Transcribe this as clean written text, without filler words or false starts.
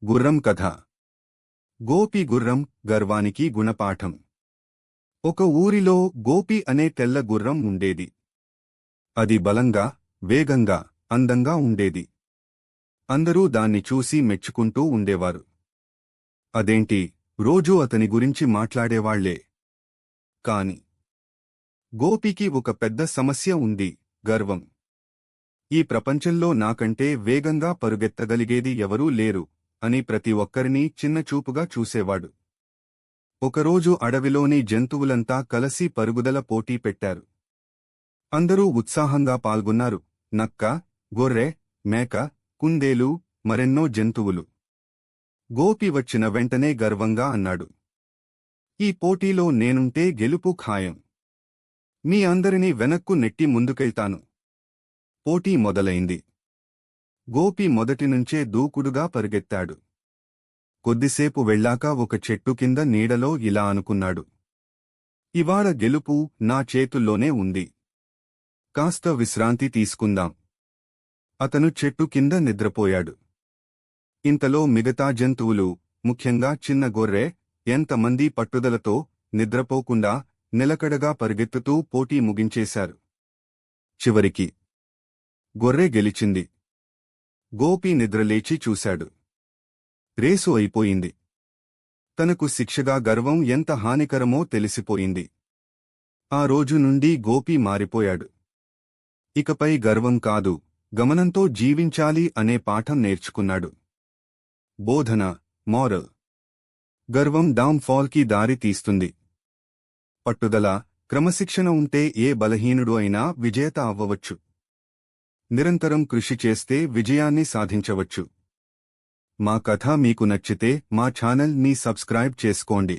గుర్రం కథ. గోపి గుర్రం గర్వానికి గుణపాఠం. ఒక ఊరిలో గోపి అనే తెల్ల గుర్రం ఉండేది. అది బలంగా, వేగంగా, అందంగా ఉండేది. అందరూ దాన్ని చూసి మెచ్చుకుంటూ ఉండేవారు. అదేంటి, రోజూ అతని గురించి మాట్లాడేవాళ్లే. కాని గోపికి ఒక పెద్ద సమస్య ఉంది: గర్వం. ఈ ప్రపంచంలో నాకంటే వేగంగా పరుగెత్తగలిగేది ఎవరూ లేరు అని ప్రతి ఒక్కరినీ చిన్నచూపుగా చూసేవాడు. ఒకరోజు అడవిలోని జంతువులంతా కలసి పరుగుదల పోటీ పెట్టారు. అందరూ ఉత్సాహంగా పాల్గొన్నారు: నక్క, గొర్రె, మేక, కుందేలు, మరెన్నో జంతువులు. గోపి వచ్చిన వెంటనే గర్వంగా అన్నాడు: ఈ పోటీలో నేనుంటే గెలుపు ఖాయం. మీ అందరినీ వెనక్కు నెట్టి ముందుకెళ్తాను. పోటీ మొదలైంది. గోపి మొదటినుంచే దూకుడుగా పరుగెత్తాడు. కొద్దిసేపు వెళ్ళాక ఒక చెట్టు కింద నీడలో ఇలా అనుకున్నాడు: ఇవాళ గెలుపు నా చేతుల్లోనే ఉంది. కాస్త విశ్రాంతి తీసుకుందాం. అతను చెట్టు కింద నిద్రపోయాడు. ఇంతలో మిగతా జంతువులు, ముఖ్యంగా చిన్న గొర్రె, ఎంతమంది పట్టుదలతో, నిద్రపోకుండా, నిలకడగా పరుగెత్తుతూ పోటీ ముగించేశారు. చివరికి గొర్రె గెలిచింది. గోపి నిద్రలేచి చూశాడు. రేసు అయిపోయింది. తనకు శిక్షగా గర్వం ఎంత హానికరమో తెలిసిపోయింది. ఆ రోజు నుండి గోపి మారిపోయాడు. ఇకపై గర్వం కాదు, గమనంతో జీవించాలి అనే పాఠం నేర్చుకున్నాడు. బోధన, మోరల్: గర్వం డౌన్ ఫాల్కి దారి తీస్తుంది. పట్టుదల, క్రమశిక్షణ ఉంటే ఏ బలహీనుడు అయినా విజేత అవ్వవచ్చు. నిరంతరం కృషి చేస్తే విజయాన్ని సాధించవచ్చు. మా కథ మీకు నచ్చితే మా ఛానల్ ని సబ్స్క్రైబ్ చేసుకోండి.